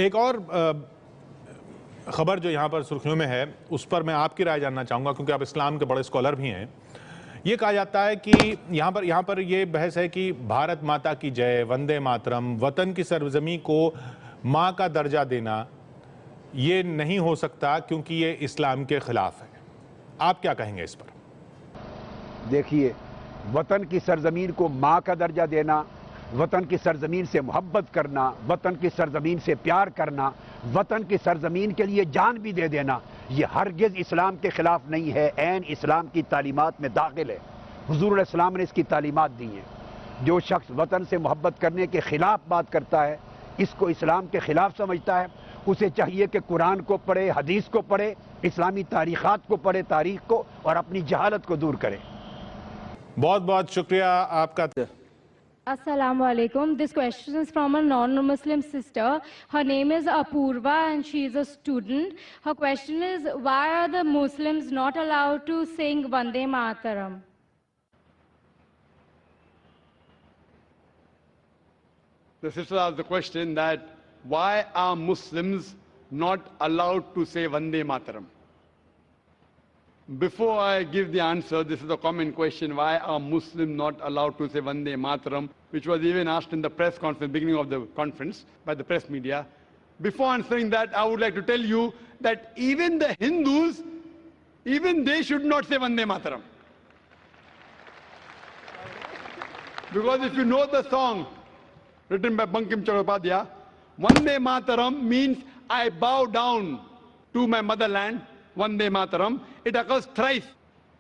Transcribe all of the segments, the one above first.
ایک اور خبر جو یہاں پر سرخیوں میں ہے اس پر میں آپ کی رائے جاننا چاہوں گا، کیونکہ آپ اسلام کے بڑے اسکالر بھی ہیں۔ یہ کہا جاتا ہے کہ یہاں پر یہ بحث ہے کہ بھارت ماتا کی جے، وندے ماترم، وطن کی سرزمین کو ماں کا درجہ دینا یہ نہیں ہو سکتا کیونکہ یہ اسلام کے خلاف ہے۔ آپ کیا کہیں گے اس پر؟ دیکھیے، وطن کی سرزمین کو ماں کا درجہ دینا، وطن کی سرزمین سے محبت کرنا، وطن کی سرزمین سے پیار کرنا، وطن کی سرزمین کے لیے جان بھی دے دینا، یہ ہرگز اسلام کے خلاف نہیں ہے، عین اسلام کی تعلیمات میں داخل ہے۔ حضور علیہ السلام نے اس کی تعلیمات دی ہیں۔ جو شخص وطن سے محبت کرنے کے خلاف بات کرتا ہے، اس کو اسلام کے خلاف سمجھتا ہے، اسے چاہیے کہ قرآن کو پڑھے، حدیث کو پڑھے، اسلامی تاریخات کو پڑھے، تاریخ کو، اور اپنی جہالت کو دور کرے۔ بہت بہت شکریہ آپ کا۔ Assalamu alaikum. This question is from a non-Muslim sister. Her name is Apurva and she is a student. Her question is, why are the Muslims not allowed to sing Vande Mataram? The sister asked the question that why are Muslims not allowed to say Vande Mataram? Before I give the answer, this is a common question, why are Muslims not allowed to say Vande Mataram, which was even asked in the press conference, beginning of the conference, by the press media. Before answering that, I would like to tell you that even the Hindus, even they should not say Vande Mataram. Because if you know the song written by Bankim Chandra Upadhyaya, Vande Mataram means I bow down to my motherland. Vande Mataram, it occurs thrice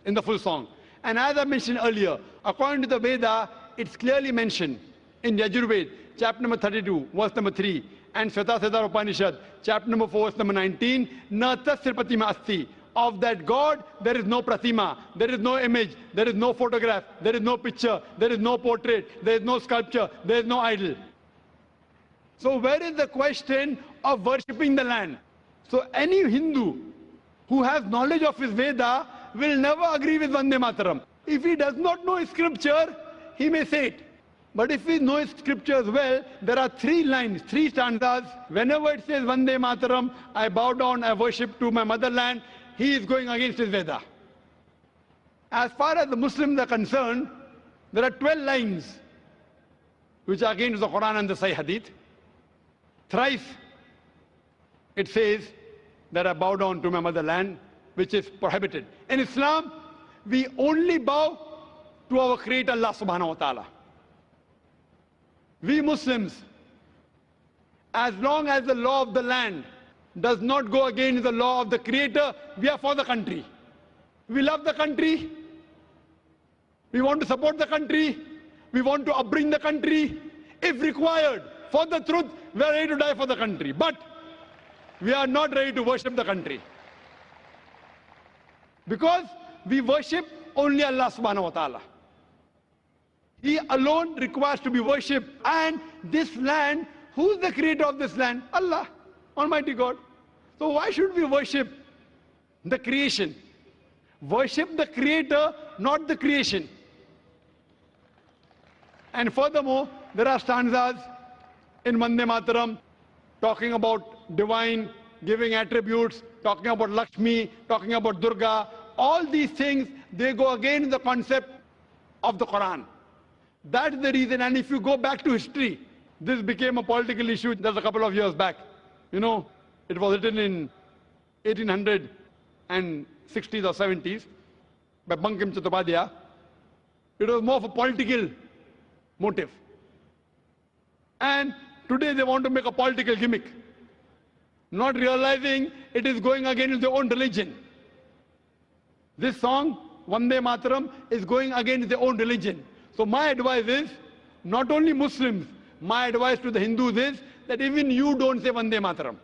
in the full song. And as I mentioned earlier, according to the Veda, it's clearly mentioned in Yajurveda, chapter number 32, verse number 3, and Svetasvatara Upanishad, chapter number 4, verse number 19, Na tasya pratima asti. Of that God, there is no pratima, there is no image, there is no photograph, there is no picture, there is no portrait, there is no sculpture, there is no idol. So where is the question of worshipping the land? So any Hindu who has knowledge of his Veda will never agree with Vande Mataram. If he does not know his scripture, he may say it. But if he knows scriptures well, there are 3 lines, 3 stanzas. Whenever it says Vande Mataram, I bow down, I worship to my motherland, he is going against his Veda. As far as the Muslims are concerned, there are 12 lines which are against the Quran and the Sahih Hadith. Thrice it says that I bow down to my motherland, which is prohibited. In Islam, we only bow to our Creator Allah subhanahu wa ta'ala. We Muslims, as long as the law of the land does not go against the law of the Creator, we are for the country. We love the country. We want to support the country. We want to upbring the country. If required, for the truth, we are ready to die for the country. But we are not ready to worship the country. Because we worship only Allah subhanahu wa ta'ala. He alone requires to be worshipped. And this land, who is the creator of this land? Allah, Almighty God. So why should we worship the creation? Worship the creator, not the creation. And furthermore, there are stanzas in Vande Mataram talking about divine, giving attributes, talking about Lakshmi, talking about Durga. All these things, they go against the concept of the Quran. That's the reason. And if you go back to history, this became a political issue just a couple of years back. You know, it was written in 1860s or 70s by Bankim Chandra Upadhyaya. It was more of a political motive. And today they want to make a political gimmick, not realizing it is going against their own religion. This song, Vande Mataram, is going against their own religion. So my advice is, not only Muslims, my advice to the Hindus is that even you don't say Vande Mataram.